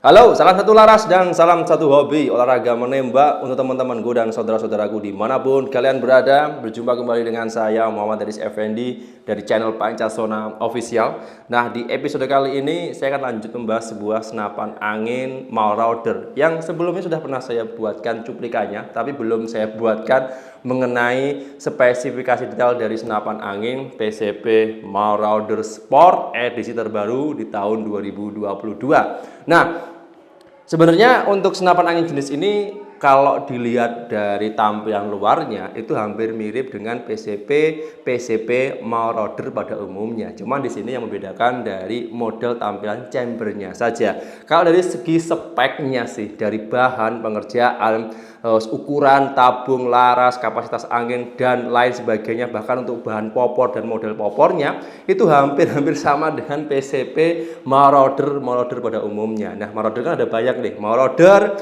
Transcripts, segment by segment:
Halo, salam satu laras dan salam satu hobi olahraga menembak untuk teman-temanku dan saudara-saudaraku dimanapun kalian berada. Berjumpa kembali dengan saya Muhammad Haris Effendi dari channel Pancasona Official. Nah, di episode kali ini saya akan lanjut membahas sebuah senapan angin Marauder yang sebelumnya sudah pernah saya buatkan cuplikannya, tapi belum saya buatkan mengenai spesifikasi detail dari senapan angin PCP Marauder Sport edisi terbaru di tahun 2022. Nah, sebenarnya untuk senapan angin jenis ini kalau dilihat dari tampilan luarnya itu hampir mirip dengan PCP Marauder pada umumnya. Cuman di sini yang membedakan dari model tampilan chambernya saja. Kalau dari segi speknya sih, dari bahan pengerjaan, ukuran tabung, laras, kapasitas angin dan lain sebagainya, bahkan untuk bahan popor dan model popornya itu hampir sama dengan PCP Marauder pada umumnya. Nah, Marauder kan ada banyak nih, Marauder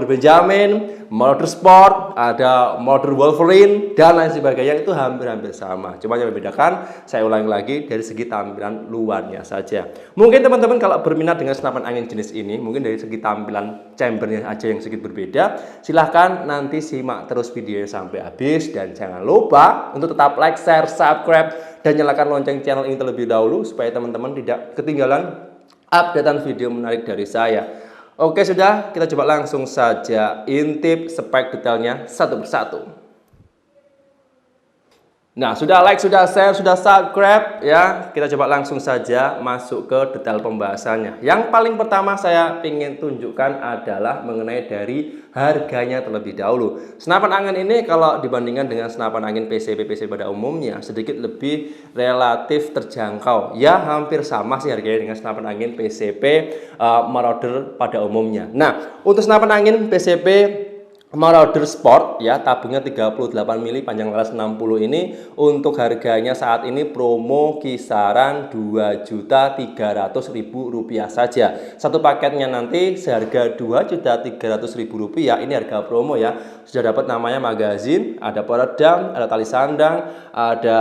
Benjamin, Marauder Sport, ada Marauder Wolverine dan lain sebagainya, itu hampir sama. Cuma yang membedakan, saya ulangi lagi, dari segi tampilan luarnya saja. Mungkin teman-teman kalau berminat dengan senapan angin jenis ini, mungkin dari segi tampilan chambernya aja yang sedikit berbeda, silahkan nanti simak terus videonya sampai habis dan jangan lupa untuk tetap like, share, subscribe dan nyalakan lonceng channel ini terlebih dahulu supaya teman-teman tidak ketinggalan updatean video menarik dari saya. Oke, sudah, kita coba langsung saja intip spek detailnya satu persatu. Nah, sudah like, sudah share, sudah subscribe ya. Kita coba langsung saja masuk ke detail pembahasannya. Yang paling pertama saya ingin tunjukkan adalah mengenai dari harganya terlebih dahulu. Senapan angin ini kalau dibandingkan dengan senapan angin PCP pada umumnya sedikit lebih relatif terjangkau. Ya, hampir sama sih harganya dengan senapan angin PCP Marauder pada umumnya. Nah, untuk senapan angin PCP Marauder Sport ya, tabungnya 38 mili, panjang laras 60 ini, untuk harganya saat ini promo kisaran Rp2.300.000 saja. Satu paketnya nanti seharga Rp2.300.000. Ini harga promo ya. Sudah dapat namanya magazin, ada peredam, ada tali sandang, ada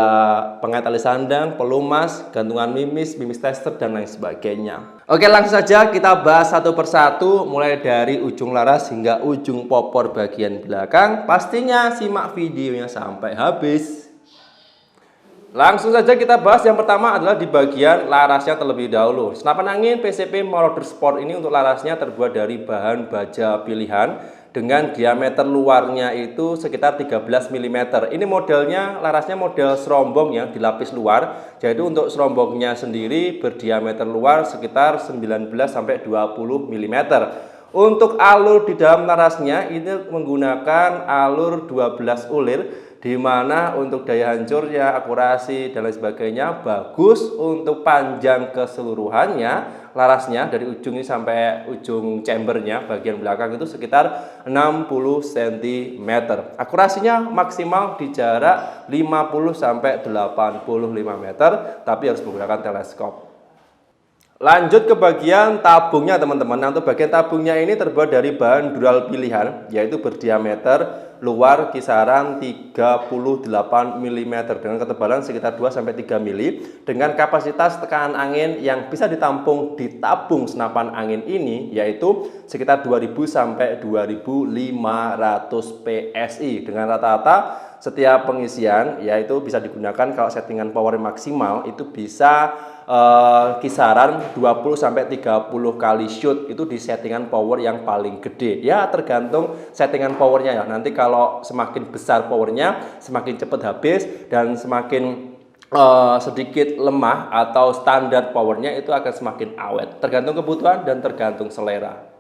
pengait tali sandang, pelumas, gantungan mimis tester dan lain sebagainya. Oke, langsung saja kita bahas satu persatu mulai dari ujung laras hingga ujung popor bagian belakang. Pastinya simak videonya sampai habis. Langsung saja kita bahas yang pertama adalah di bagian larasnya terlebih dahulu. Senapan angin PCP Marauder Sport ini untuk larasnya terbuat dari bahan baja pilihan dengan diameter luarnya itu sekitar 13 mm. Ini modelnya, larasnya model serombong ya, dilapis luar. Jadi untuk serombongnya sendiri berdiameter luar sekitar 19-20 mm. Untuk alur di dalam larasnya ini menggunakan alur 12 ulir, di mana untuk daya hancurnya, akurasi dan lain sebagainya bagus. Untuk panjang keseluruhannya larasnya dari ujung ini sampai ujung chambernya bagian belakang itu sekitar 60 cm. Akurasinya maksimal di jarak 50-85 meter, tapi harus menggunakan teleskop. Lanjut ke bagian tabungnya teman-teman. Nah, untuk bagian tabungnya ini terbuat dari bahan dural pilihan, yaitu berdiameter luar kisaran 38 mm dengan ketebalan sekitar 2-3 mm, dengan kapasitas tekanan angin yang bisa ditampung di tabung senapan angin ini yaitu sekitar 2000-2500 PSI dengan rata-rata setiap pengisian, yaitu bisa digunakan kalau settingan power maksimal itu bisa kisaran 20-30 kali shoot itu di settingan power yang paling gede ya, tergantung settingan powernya ya. Nanti kalau semakin besar powernya semakin cepat habis, dan semakin sedikit lemah atau standar powernya itu akan semakin awet, tergantung kebutuhan dan tergantung selera.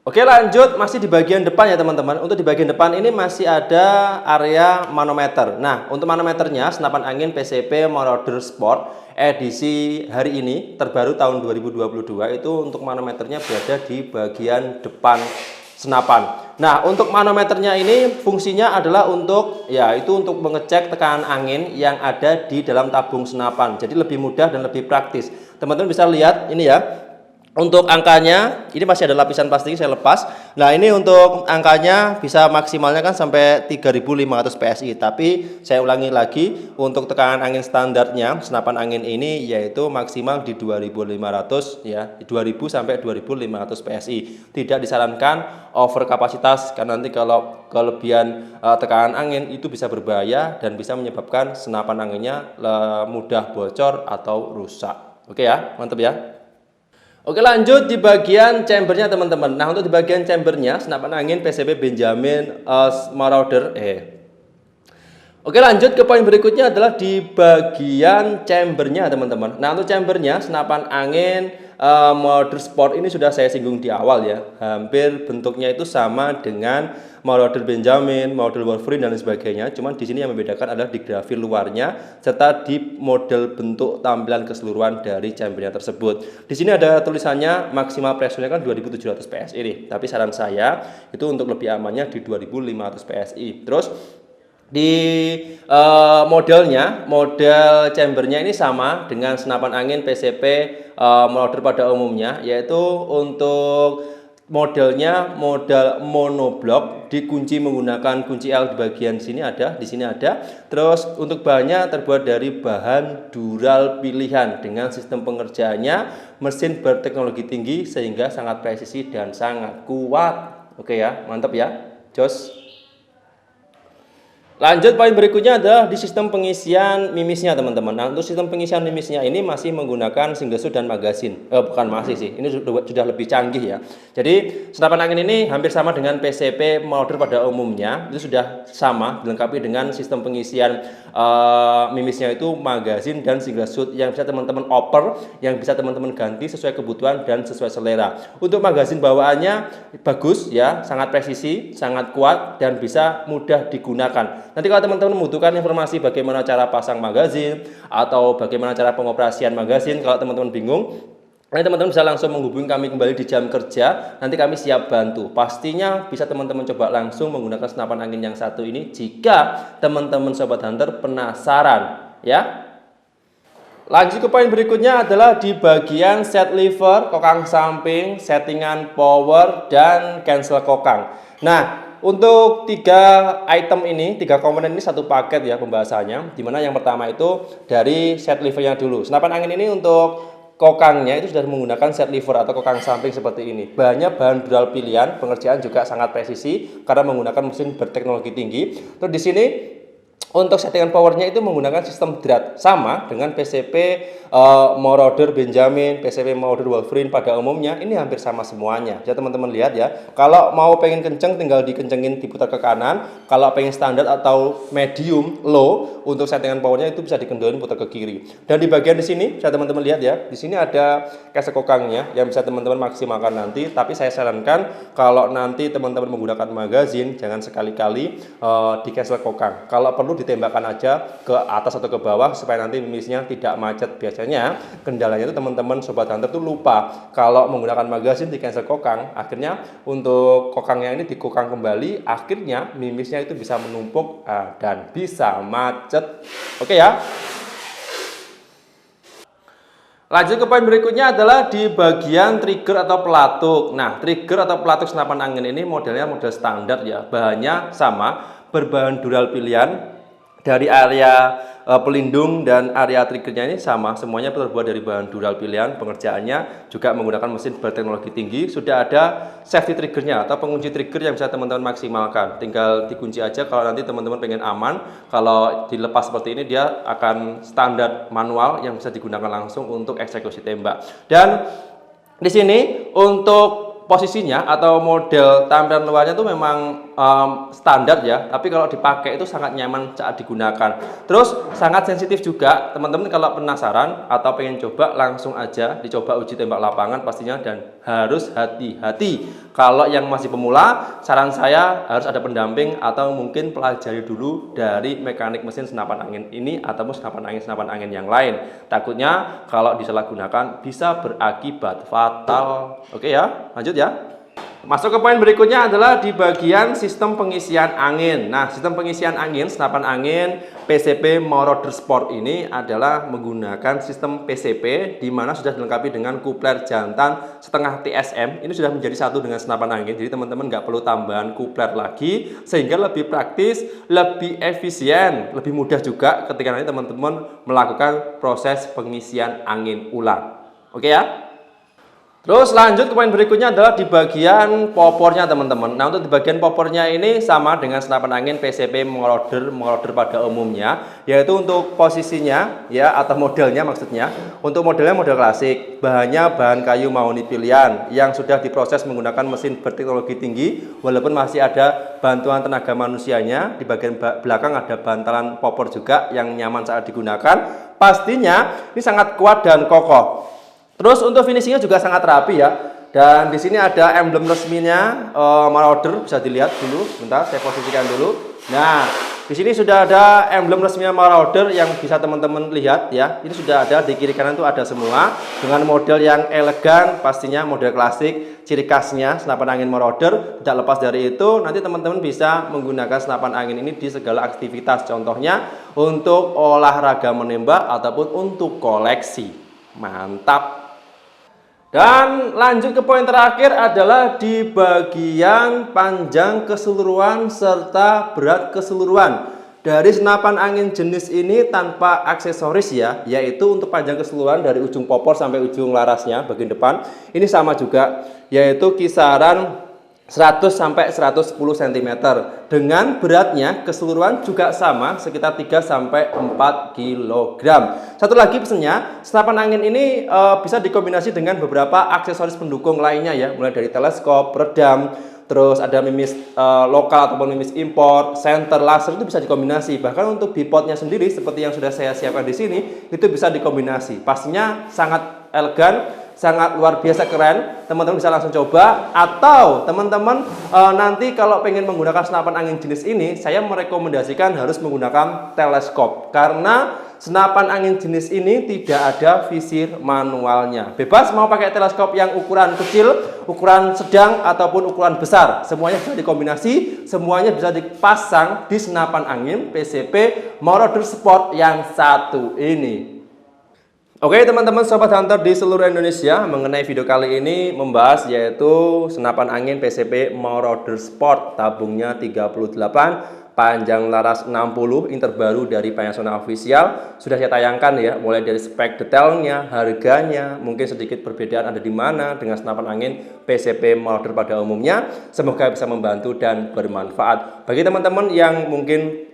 Oke, lanjut masih di bagian depan ya teman-teman. Untuk di bagian depan ini masih ada area manometer. Nah, untuk manometernya senapan angin PCP Marauder Sport edisi hari ini terbaru tahun 2022 itu untuk manometernya berada di bagian depan senapan. Nah, untuk manometernya ini fungsinya adalah untuk untuk mengecek tekanan angin yang ada di dalam tabung senapan. Jadi lebih mudah dan lebih praktis. Teman-teman bisa lihat ini ya. Untuk angkanya, ini masih ada lapisan plastik saya lepas. Nah, ini untuk angkanya bisa maksimalnya kan sampai 3.500 PSI. Tapi saya ulangi lagi, untuk tekanan angin standarnya senapan angin ini yaitu maksimal di 2.500 ya, 2.000 sampai 2.500 PSI. Tidak disarankan over kapasitas karena nanti kalau kelebihan tekanan angin itu bisa berbahaya dan bisa menyebabkan senapan anginnya mudah bocor atau rusak. Oke ya, mantap ya. Oke, lanjut di bagian chambernya teman-teman. Nah, untuk di bagian chambernya senapan angin PCP Benjamin Marauder. Oke, lanjut ke poin berikutnya adalah di bagian chambernya teman-teman. Nah, untuk chambernya senapan angin Marauder Sport ini sudah saya singgung di awal ya. Hampir bentuknya itu sama dengan Marauder Benjamin, Marauder Wolverine dan lain sebagainya. Cuman di sini yang membedakan adalah di grafir luarnya serta di model bentuk tampilan keseluruhan dari chambernya tersebut. Di sini ada tulisannya maksimal pressure-nya kan 2.700 PSI nih. Tapi saran saya itu untuk lebih amannya di 2.500 PSI. Terus di model chambernya ini sama dengan senapan angin PCP Marauder pada umumnya, yaitu untuk modelnya model monoblok, dikunci menggunakan kunci L di bagian sini ada, di sini ada. Terus untuk bahannya terbuat dari bahan dural pilihan dengan sistem pengerjaannya mesin berteknologi tinggi sehingga sangat presisi dan sangat kuat. Oke ya, mantap ya. Jos. Lanjut poin berikutnya adalah di sistem pengisian mimisnya teman-teman. Nah, untuk sistem pengisian mimisnya ini masih menggunakan single shot dan magazine. Bukan masih sih, ini sudah lebih canggih ya. Jadi senapan angin ini hampir sama dengan PCP Marauder pada umumnya. Itu sudah sama, dilengkapi dengan sistem pengisian mimisnya itu magazine dan single shot yang bisa teman-teman oper, yang bisa teman-teman ganti sesuai kebutuhan dan sesuai selera. Untuk magazine bawaannya bagus ya, sangat presisi, sangat kuat dan bisa mudah digunakan. Nanti kalau teman-teman membutuhkan informasi bagaimana cara pasang magazin atau bagaimana cara pengoperasian magazin, kalau teman-teman bingung, nanti teman-teman bisa langsung menghubungi kami kembali di jam kerja. Nanti kami siap bantu. Pastinya bisa teman-teman coba langsung menggunakan senapan angin yang satu ini jika teman-teman Sobat Hunter penasaran ya. Lanjut ke poin berikutnya adalah di bagian set lever, kokang samping, settingan power, dan cancel kokang. Nah, untuk tiga item ini, tiga komponen ini satu paket ya pembahasannya. Dimana yang pertama itu dari set levernya dulu. Senapan angin ini untuk kokangnya itu sudah menggunakan set lever atau kokang samping seperti ini. Bahannya bahan dural pilihan, pengerjaan juga sangat presisi karena menggunakan mesin berteknologi tinggi. Terus di sini untuk settingan powernya itu menggunakan sistem drat sama dengan PCP Marauder Benjamin, PCP Marauder Wolverine pada umumnya. Ini hampir sama semuanya. Jadi teman-teman lihat ya, kalau mau pengen kenceng tinggal dikencengin diputar ke kanan. Kalau pengen standar atau medium low untuk settingan powernya itu bisa dikendalikan putar ke kiri. Dan di bagian di sini bisa teman-teman lihat ya, di sini ada caster kokangnya yang bisa teman-teman maksimalkan nanti. Tapi saya sarankan kalau nanti teman-teman menggunakan magazine jangan sekali-kali di caster kokang. Kalau perlu ditembakkan aja ke atas atau ke bawah supaya nanti mimisnya tidak macet. Biasanya kendalanya itu teman-teman Sobat Hunter tuh lupa kalau menggunakan magazine di cancel kokang, akhirnya untuk kokangnya ini dikokang kembali, akhirnya mimisnya itu bisa menumpuk dan bisa macet. Oke ya. Lanjut ke poin berikutnya adalah di bagian trigger atau pelatuk. Nah, trigger atau pelatuk senapan angin ini modelnya model standar ya. Bahannya sama, berbahan dural pilihan. Dari area pelindung dan area triggernya ini sama, semuanya terbuat dari bahan dural pilihan. Pengerjaannya juga menggunakan mesin berteknologi tinggi. Sudah ada safety triggernya atau pengunci trigger yang bisa teman-teman maksimalkan. Tinggal dikunci aja kalau nanti teman-teman pengen aman. Kalau dilepas seperti ini dia akan standar manual yang bisa digunakan langsung untuk eksekusi tembak. Dan di sini untuk posisinya atau model tampilan luarnya itu memang standar ya, tapi kalau dipakai itu sangat nyaman saat digunakan. Terus sangat sensitif juga, teman-teman kalau penasaran atau pengen coba langsung aja dicoba uji tembak lapangan pastinya, dan harus hati-hati. Kalau yang masih pemula, saran saya harus ada pendamping atau mungkin pelajari dulu dari mekanik mesin senapan angin ini ataupun senapan angin yang lain. Takutnya kalau disalahgunakan bisa berakibat fatal. Oke ya, lanjut ya. Masuk ke poin berikutnya adalah di bagian sistem pengisian angin. Nah, sistem pengisian angin, senapan angin PCP Marauder Sport ini adalah menggunakan sistem PCP di mana sudah dilengkapi dengan kupler jantan setengah TSM. Ini sudah menjadi satu dengan senapan angin. Jadi teman-teman nggak perlu tambahan kupler lagi sehingga lebih praktis, lebih efisien, lebih mudah juga ketika nanti teman-teman melakukan proses pengisian angin ulang. Oke ya? Terus lanjut ke poin berikutnya adalah di bagian popornya teman-teman. Nah, untuk di bagian popornya ini sama dengan senapan angin PCP Marauder pada umumnya, yaitu untuk posisinya ya atau modelnya maksudnya. Untuk modelnya model klasik, bahannya bahan kayu mahoni pilihan yang sudah diproses menggunakan mesin berteknologi tinggi, walaupun masih ada bantuan tenaga manusianya. Di bagian belakang ada bantalan popor juga yang nyaman saat digunakan. Pastinya ini sangat kuat dan kokoh. Terus untuk finishingnya juga sangat rapi ya. Dan di sini ada emblem resminya Marauder, bisa dilihat dulu. Bentar, saya posisikan dulu. Nah, di sini sudah ada emblem resminya Marauder yang bisa teman-teman lihat ya. Ini sudah ada di kiri kanan itu ada semua dengan model yang elegan, pastinya model klasik. Ciri khasnya senapan angin Marauder. Tidak lepas dari itu, nanti teman-teman bisa menggunakan senapan angin ini di segala aktivitas. Contohnya untuk olahraga menembak ataupun untuk koleksi. Mantap. Dan lanjut ke poin terakhir adalah di bagian panjang keseluruhan serta berat keseluruhan dari senapan angin jenis ini tanpa aksesoris ya, yaitu untuk panjang keseluruhan dari ujung popor sampai ujung larasnya bagian depan ini sama juga, yaitu kisaran 100 sampai 110 cm. Dengan beratnya keseluruhan juga sama sekitar 3 sampai 4 kg. Satu lagi pesannya, senapan angin ini bisa dikombinasi dengan beberapa aksesoris pendukung lainnya ya, mulai dari teleskop, redam, terus ada mimis lokal ataupun mimis impor, senter, laser itu bisa dikombinasi. Bahkan untuk bipodnya sendiri seperti yang sudah saya siapkan di sini itu bisa dikombinasi. Pastinya sangat elegan, sangat luar biasa keren. Teman-teman bisa langsung coba, atau teman-teman nanti kalau pengen menggunakan senapan angin jenis ini, saya merekomendasikan harus menggunakan teleskop karena senapan angin jenis ini tidak ada visir manualnya. Bebas mau pakai teleskop yang ukuran kecil, ukuran sedang ataupun ukuran besar, semuanya bisa dikombinasi, semuanya bisa dipasang di senapan angin PCP Marauder Sport yang satu ini. Oke teman-teman sobat hunter di seluruh Indonesia, mengenai video kali ini membahas yaitu senapan angin PCP Marauder Sport, tabungnya 38, panjang laras 60, ini terbaru dari Panasonic Official. Sudah saya tayangkan ya, mulai dari spek detailnya, harganya, mungkin sedikit perbedaan ada di mana dengan senapan angin PCP Marauder pada umumnya. Semoga bisa membantu dan bermanfaat bagi teman-teman yang mungkin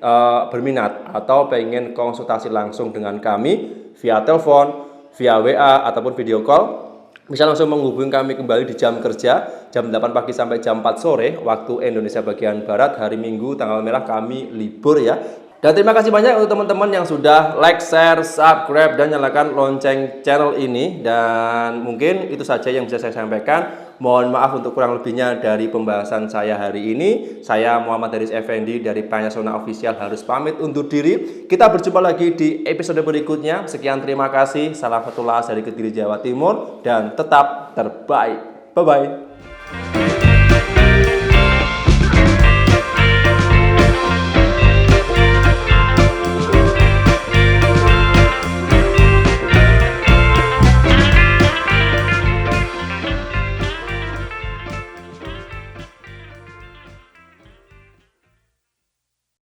berminat atau pengen konsultasi langsung dengan kami via telepon, via WA, ataupun video call. Bisa langsung menghubungi kami kembali di jam kerja, jam 8 pagi sampai jam 4 sore, waktu Indonesia bagian Barat. Hari Minggu, tanggal merah kami libur ya. Dan terima kasih banyak untuk teman-teman yang sudah like, share, subscribe, dan nyalakan lonceng channel ini. Dan mungkin itu saja yang bisa saya sampaikan. Mohon maaf untuk kurang lebihnya dari pembahasan saya hari ini. Saya Muhammad Haris Effendi dari Panasonic Official harus pamit undur diri. Kita berjumpa lagi di episode berikutnya. Sekian, terima kasih. Salam satu las dari Kediri, Jawa Timur. Dan tetap terbaik. Bye-bye.